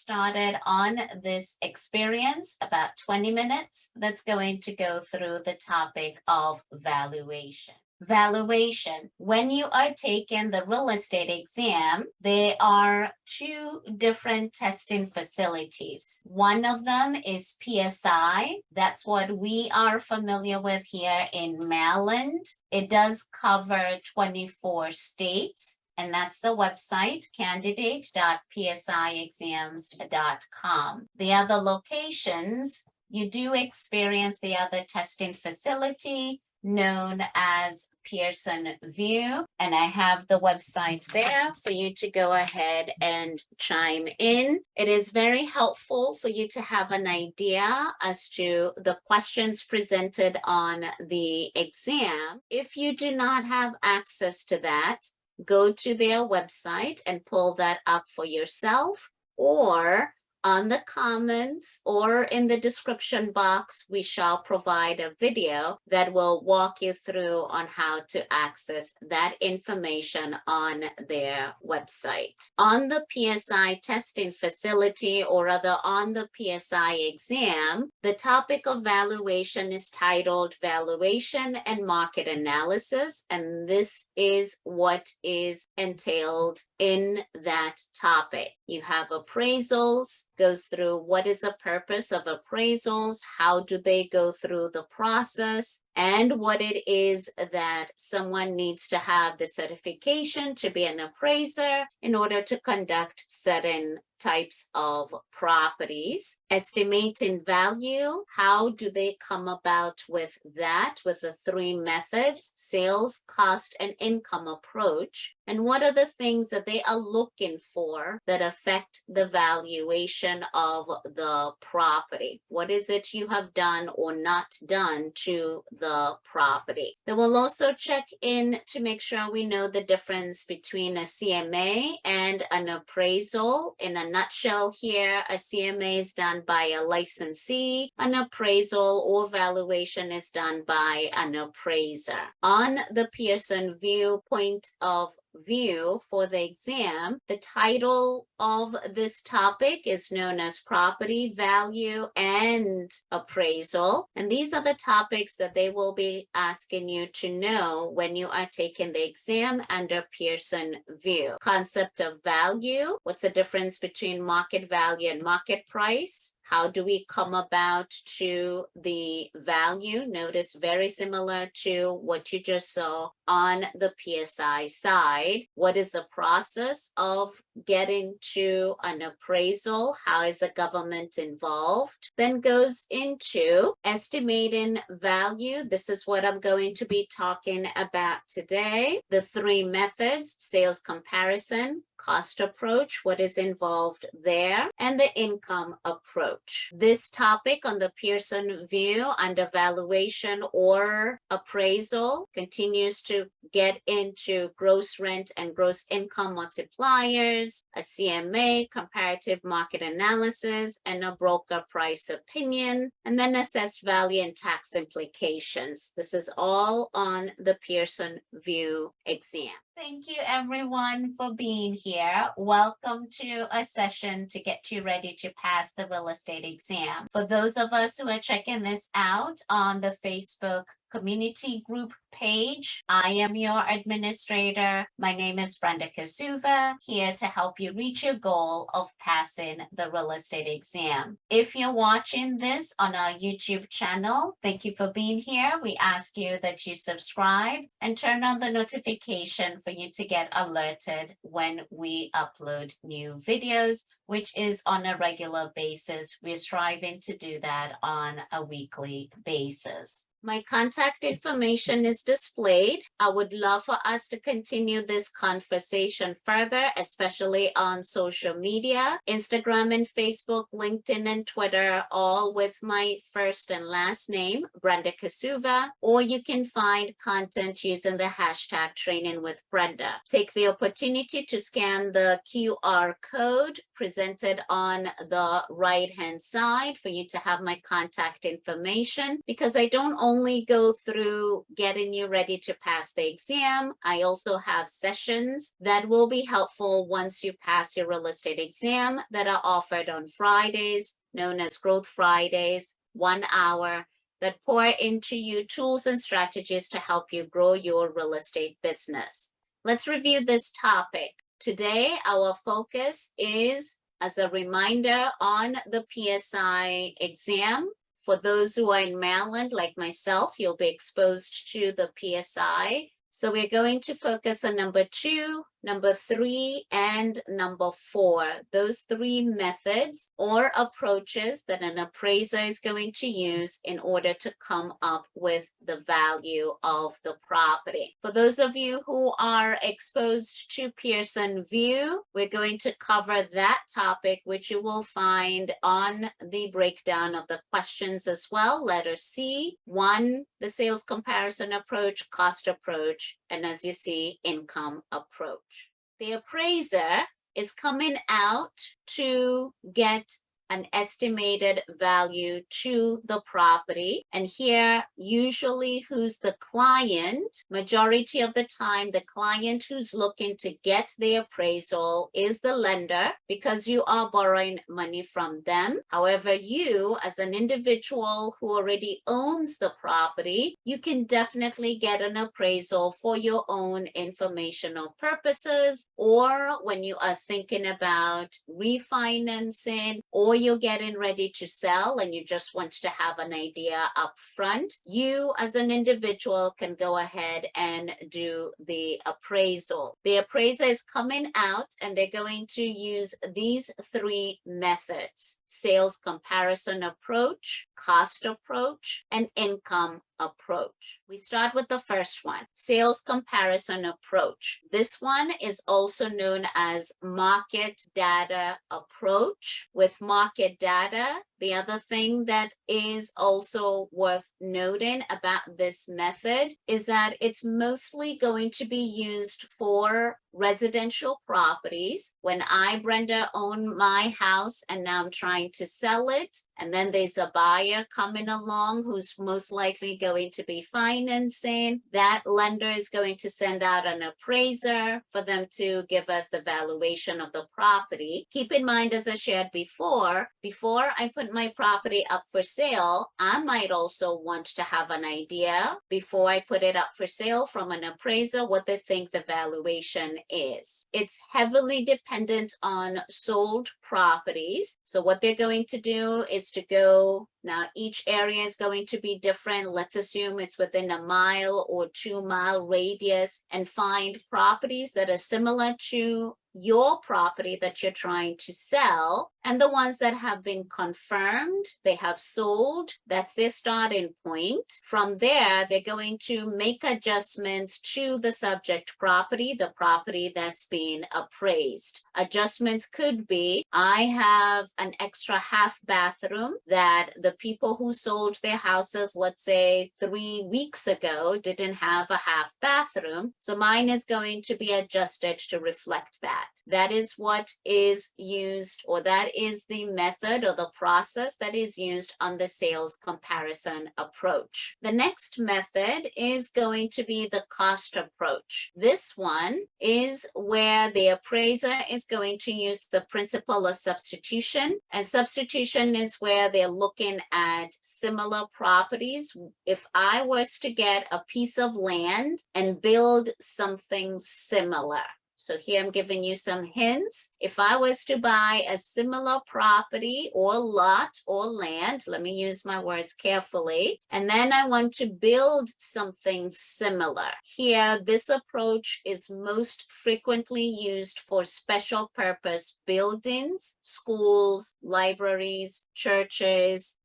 started on this experience, about 20 minutes, that's going to go through the topic of valuation. Valuation. When you are taking the real estate exam, there are two different testing facilities. One of them is PSI. That's what we are familiar with here in Maryland. It does cover 24 states. And that's the website, candidate.psiexams.com. The other locations, you do experience the other testing facility known as Pearson VUE, and I have the website there for you to go ahead and chime in. It is very helpful for you to have an idea as to the questions presented on the exam. If you do not have access to that, go to their website and pull that up for yourself, or on the comments or in the description box, we shall provide a video that will walk you through on how to access that information on their website. On the PSI testing facility, or rather on the PSI exam, the topic of valuation is titled Valuation and Market Analysis, and this is what is entailed in that topic. You have appraisals, goes through what is the purpose of appraisals, how do they go through the process, and what it is that someone needs to have the certification to be an appraiser in order to conduct certain types of properties. Estimating value, how do they come about with that, with the three methods, sales, cost, and income approach, and what are the things that they are looking for that affect the valuation of the property? What is it you have done or not done to the property? They will also check in to make sure we know the difference between a CMA and an appraisal. In a nutshell here, a CMA is done by a licensee, an appraisal or valuation is done by an appraiser. On the Pearson VUE point of view for the exam, the title of this topic is known as Property Value and Appraisal. And these are the topics that they will be asking you to know when you are taking the exam under Pearson VUE. Concept of value, what's the difference between market value and market price? How do we come about to the value? Notice very similar to what you just saw on the PSI side. What is the process of getting to an appraisal? How is the government involved? Then goes into estimating value. This is what I'm going to be talking about today. The three methods: sales comparison, cost approach, what is involved there, and the income approach. This topic on the Pearson VUE under valuation or appraisal continues to get into gross rent and gross income multipliers, a CMA, comparative market analysis, and a broker price opinion, and then assessed value and tax implications. This is all on the Pearson VUE exam. Thank you everyone for being here. Welcome to a session to get you ready to pass the real estate exam. For those of us who are checking this out on the Facebook community group page, I am your administrator. My name is Brenda Kasuva, here to help you reach your goal of passing the real estate exam. If you're watching this on our YouTube channel, thank you for being here. We ask you that you subscribe and turn on the notification for you to get alerted when we upload new videos, which is on a regular basis. We're striving to do that on a weekly basis. My contact information is displayed. I would love for us to continue this conversation further, especially on social media, Instagram and Facebook, LinkedIn and Twitter, all with my first and last name, Brenda Kasuva, or you can find content using the hashtag Training with Brenda. Take the opportunity to scan the QR code presented on the right-hand side for you to have my contact information, because I don't only go through getting you ready to pass the exam, I also have sessions that will be helpful once you pass your real estate exam that are offered on Fridays, known as Growth Fridays, 1 hour, that pour into you tools and strategies to help you grow your real estate business. Let's review this topic. Today, our focus is, as a reminder, on the PSI exam. For those who are in Maryland, like myself, you'll be exposed to the PSI. So we're going to focus on number 2, number 3, and number 4. Those 3 methods or approaches that an appraiser is going to use in order to come up with the value of the property. For those of you who are exposed to Pearson VUE, we're going to cover that topic, which you will find on the breakdown of the questions as well. Letter C, 1, the sales comparison approach, cost approach, and as you see, income approach. The appraiser is coming out to get an estimated value to the property. And here, usually who's the client, majority of the time, the client who's looking to get the appraisal is the lender, because you are borrowing money from them. However, you as an individual who already owns the property, you can definitely get an appraisal for your own informational purposes, or when you are thinking about refinancing, or you're getting ready to sell and you just want to have an idea up front, you as an individual can go ahead and do the appraisal. The appraiser is coming out and they're going to use these 3 methods: sales comparison approach, cost approach, and income approach. We start with the first one, sales comparison approach. This one is also known as market data approach. With market data, the other thing that is also worth noting about this method is that it's mostly going to be used for residential properties. When I, Brenda, own my house and now I'm trying to sell it, and then there's a buyer coming along who's most likely going to be financing, that lender is going to send out an appraiser for them to give us the valuation of the property. Keep in mind, as I shared before I put my property up for sale, I might also want to have an idea before I put it up for sale from an appraiser what they think the valuation is. It's heavily dependent on sold properties. So what they're going to do is to go, now each area is going to be different. Let's assume it's within a 1 or 2 mile radius, and find properties that are similar to your property that you're trying to sell, and the ones that have been confirmed, they have sold, that's their starting point. From there, they're going to make adjustments to the subject property, the property that's being appraised. Adjustments could be, I have an extra half bathroom that the people who sold their houses, let's say 3 weeks ago, didn't have a half bathroom, so mine is going to be adjusted to reflect that. That is what is used, or that is the method or the process that is used on the sales comparison approach. The next method is going to be the cost approach. This one is where the appraiser is going to use the principle of substitution, and substitution is where they're looking at similar properties. If I was to get a piece of land and build something similar, so here I'm giving you some hints. If I was to buy a similar property or lot or land, let me use my words carefully, and then I want to build something similar. Here, this approach is most frequently used for special purpose buildings, schools, libraries, churches,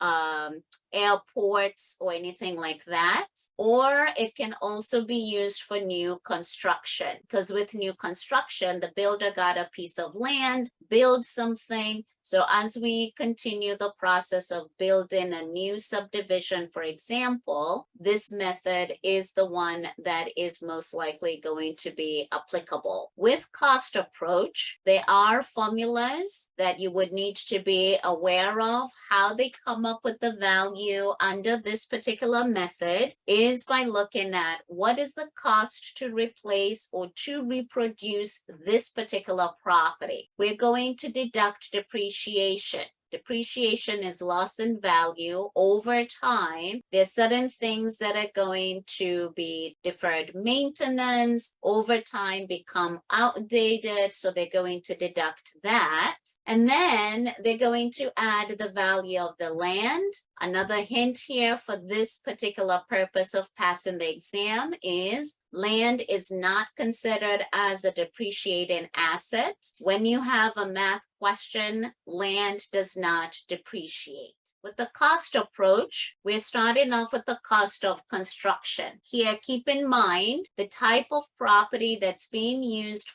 airports, or anything like that. Or it can also be used for new construction, because with new construction, the builder got a piece of land, build something, So as we continue the process of building a new subdivision, for example, this method is the one that is most likely going to be applicable. With cost approach, there are formulas that you would need to be aware of. How they come up with the value under this particular method is by looking at what is the cost to replace or to reproduce this particular property. We're going to deduct depreciation. Depreciation is loss in value over time. There's certain things that are going to be deferred maintenance, over time become outdated, so they're going to deduct that. And then they're going to add the value of the land. Another hint here for this particular purpose of passing the exam is land is not considered as a depreciating asset. When you have a math question, land does not depreciate. With the cost approach, we're starting off with the cost of construction. Here, keep in mind the type of property that's being used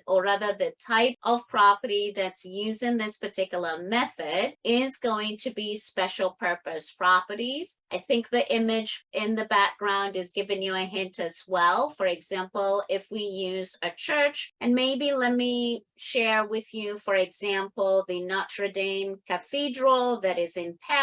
or rather the type of property that's using this particular method is going to be special purpose properties. I think the image in the background is giving you a hint as well. For example, if we use a church, and maybe let me share with you, for example, the Notre Dame Cathedral that is in Paris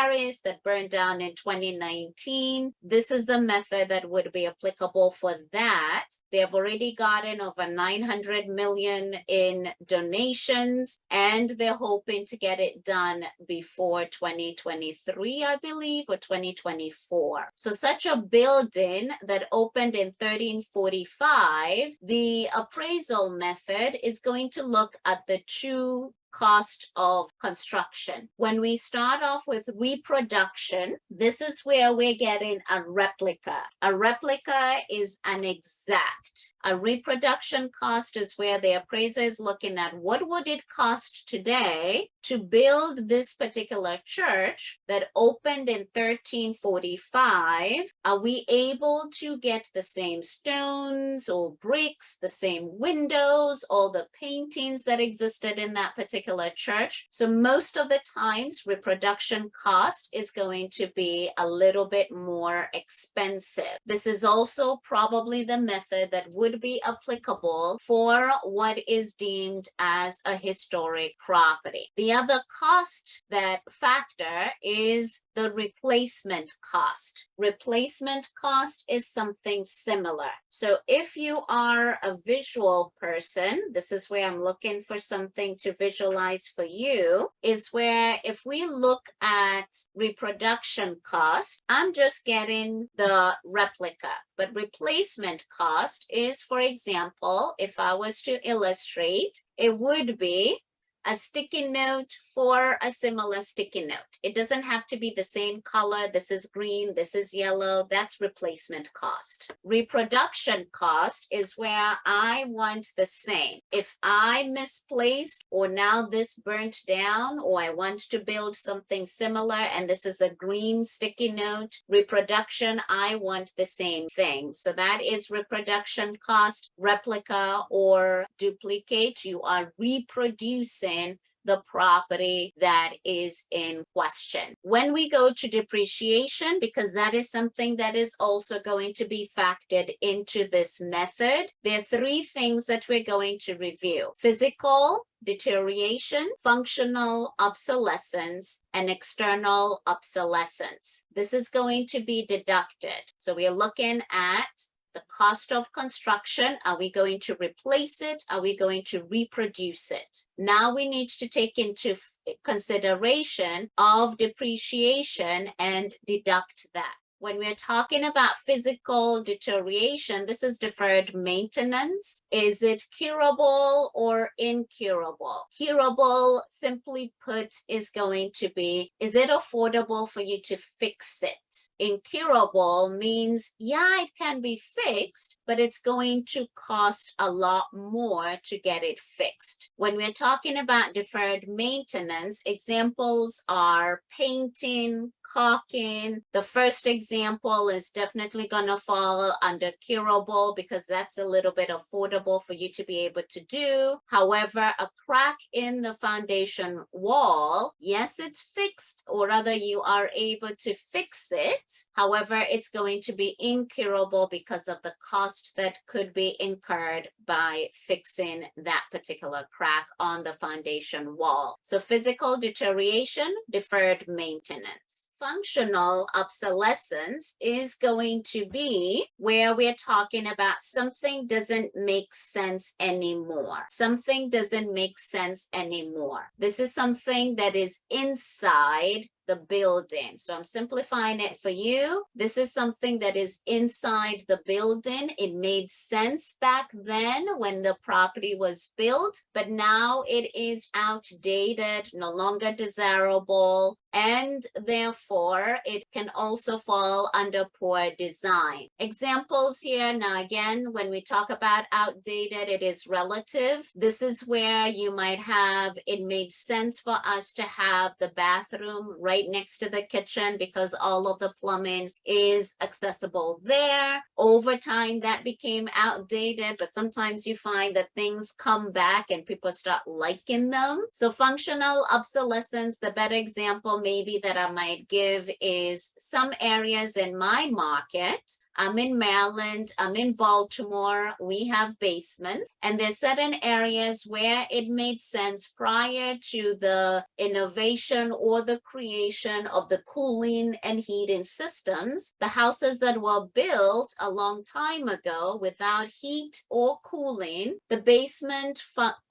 that burned down in 2019. This is the method that would be applicable for that. They have already gotten over 900 million in donations, and they're hoping to get it done before 2023, I believe, or 2024. So such a building that opened in 1345, the appraisal method is going to look at the true cost of construction. When we start off with reproduction, this is where we're getting a replica. A replica is an exact. A reproduction cost is where the appraiser is looking at what would it cost today to build this particular church that opened in 1345. Are we able to get the same stones or bricks, the same windows, all the paintings that existed in that particular church? So most of the times reproduction cost is going to be a little bit more expensive. This is also probably the method that would be applicable for what is deemed as a historic property. The other cost that factor is the replacement cost. Replacement cost is something similar. So if you are a visual person, this is where I'm looking for something to visualize for you, is where if we look at reproduction cost, I'm just getting the replica. But replacement cost is, for example, if I was to illustrate, it would be a sticky note for a similar sticky note. It doesn't have to be the same color. This is green, this is yellow. That's replacement cost. Reproduction cost is where I want the same. If I misplaced or now this burnt down or I want to build something similar and this is a green sticky note, reproduction, I want the same thing. So that is reproduction cost, replica or duplicate. You are reproducing the property that is in question. When we go to depreciation, because that is something that is also going to be factored into this method, there are three things that we're going to review: physical deterioration, functional obsolescence, and external obsolescence. This is going to be deducted. So we are looking at the cost of construction. Are we going to replace it? Are we going to reproduce it? Now we need to take into consideration of depreciation and deduct that. When we're talking about physical deterioration, this is deferred maintenance. Is it curable or incurable? Curable, simply put, is going to be, is it affordable for you to fix it? Incurable means, yeah, it can be fixed, but it's going to cost a lot more to get it fixed. When we're talking about deferred maintenance, examples are painting, caulking. The first example is definitely going to fall under curable because that's a little bit affordable for you to be able to do. However, a crack in the foundation wall, yes, it's fixed, or rather you are able to fix it. However, it's going to be incurable because of the cost that could be incurred by fixing that particular crack on the foundation wall. So physical deterioration, deferred maintenance. Functional obsolescence is going to be where we're talking about something doesn't make sense anymore. Something doesn't make sense anymore. This is something that is inside the building. So I'm simplifying it for you. This is something that is inside the building. It made sense back then when the property was built, but now it is outdated, no longer desirable, and therefore it can also fall under poor design. Examples here. Now again, when we talk about outdated, it is relative. This is where you might have, it made sense for us to have the bathroom right next to the kitchen because all of the plumbing is accessible there. Over time that became outdated, but sometimes you find that things come back and people start liking them. So functional obsolescence, the better example maybe that I might give is some areas in my market. I'm in Maryland, I'm in Baltimore, we have basements, and there's certain areas where it made sense prior to the innovation or the creation of the cooling and heating systems. The houses that were built a long time ago without heat or cooling, the basement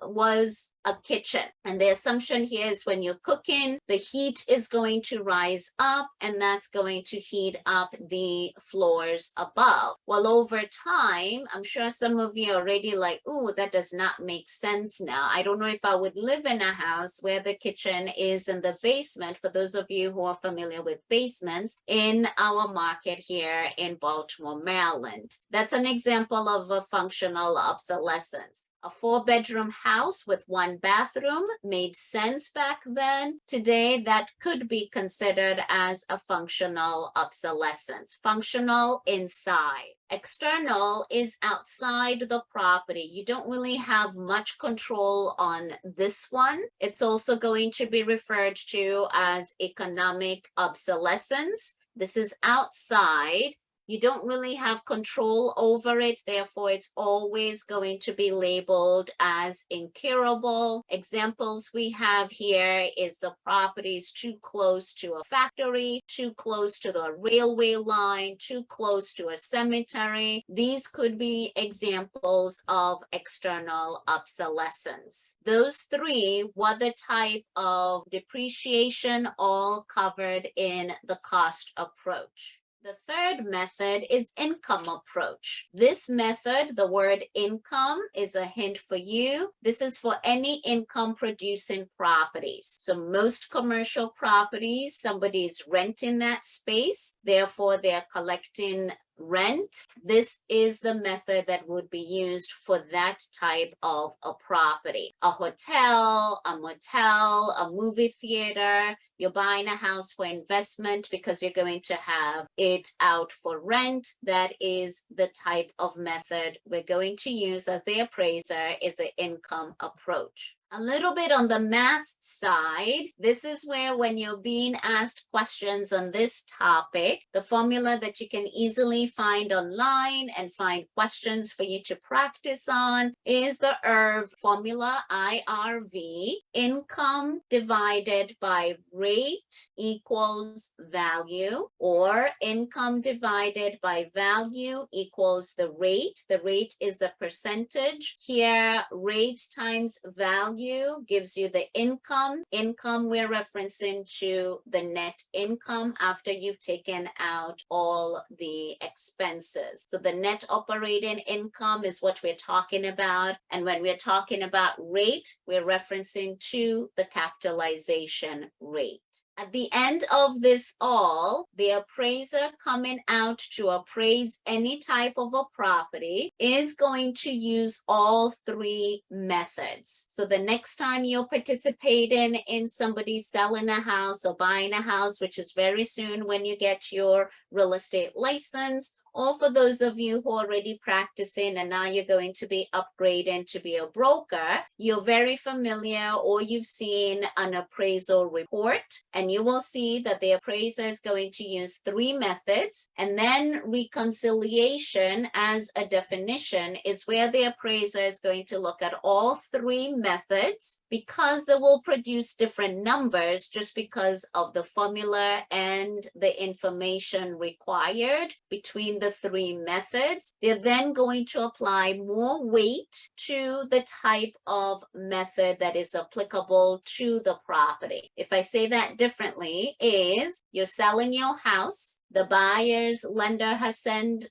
was a kitchen. And the assumption here is when you're cooking, the heat is going to rise up and that's going to heat up the floors above. Well, over time, I'm sure some of you are already like, ooh, that does not make sense now. I don't know if I would live in a house where the kitchen is in the basement. For those of you who are familiar with basements in our market here in Baltimore, Maryland. That's an example of a functional obsolescence. A 4-bedroom house with 1 bathroom made sense back then. Today, that could be considered as a functional obsolescence. Functional inside. External is outside the property. You don't really have much control on this one. It's also going to be referred to as economic obsolescence. This is outside. You don't really have control over it, therefore it's always going to be labeled as incurable. Examples we have here is the property is too close to a factory, too close to the railway line, too close to a cemetery. These could be examples of external obsolescence. Those 3 were the type of depreciation all covered in the cost approach. The third method is income approach. This method, the word income is a hint for you. This is for any income producing properties. So most commercial properties, somebody is renting that space, therefore they're collecting rent. This is the method that would be used for that type of a property. A hotel, a motel, a movie theater. You're buying a house for investment because you're going to have it out for rent. That is the type of method we're going to use as the appraiser is an income approach. A little bit on the math side, this is where when you're being asked questions on this topic, the formula that you can easily find online and find questions for you to practice on is the IRV formula, IRV, income divided by rate equals value, or income divided by value equals the rate. The rate is the percentage. Here, rate times value gives you the income. Income we're referencing to the net income after you've taken out all the expenses. So the net operating income is what we're talking about. And when we're talking about rate, we're referencing to the capitalization rate. At the end of this all, the appraiser coming out to appraise any type of a property is going to use all three methods. So the next time you're participating in somebody selling a house or buying a house, which is very soon when you get your real estate license, or for those of you who are already practicing and now you're going to be upgrading to be a broker, you're very familiar or you've seen an appraisal report, and you will see that the appraiser is going to use three methods. And then reconciliation as a definition is where the appraiser is going to look at all three methods, because they will produce different numbers just because of the formula and the information required between the three methods. They're then going to apply more weight to the type of method that is applicable to the property. If I say that differently, is you're selling your house, the buyer's lender has sent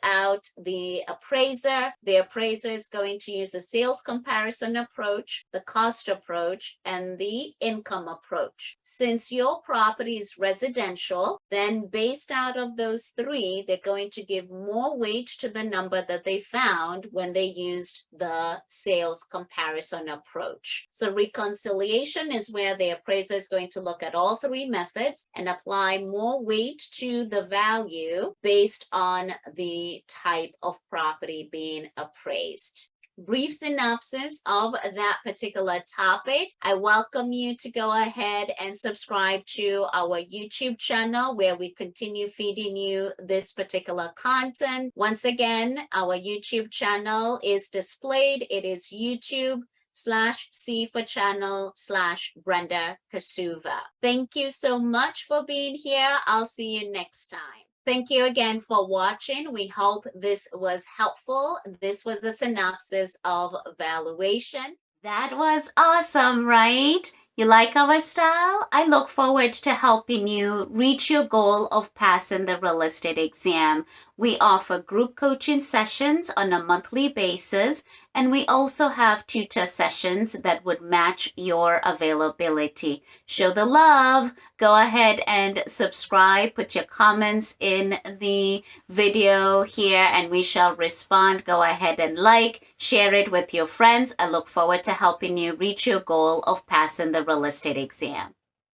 out the appraiser. The appraiser is going to use the sales comparison approach, the cost approach, and the income approach. Since your property is residential, then based out of those three, they're going to give more weight to the number that they found when they used the sales comparison approach. So reconciliation is where the appraiser is going to look at all three methods and apply more weight to the value based on the type of property being appraised. Brief synopsis of that particular topic. I welcome you to go ahead and subscribe to our YouTube channel where we continue feeding you this particular content. Once again, our YouTube channel is displayed. It is YouTube/C for channel/Brenda Kasuva. Thank you so much for being here. I'll see you next time. Thank you again for watching. We hope this was helpful. This was a synopsis of valuation. That was awesome, right? You like our style? I look forward to helping you reach your goal of passing the real estate exam. We offer group coaching sessions on a monthly basis, and we also have tutor sessions that would match your availability. Show the love. Go ahead and subscribe. Put your comments in the video here, and we shall respond. Go ahead and like, share it with your friends. I look forward to helping you reach your goal of passing the real estate exam.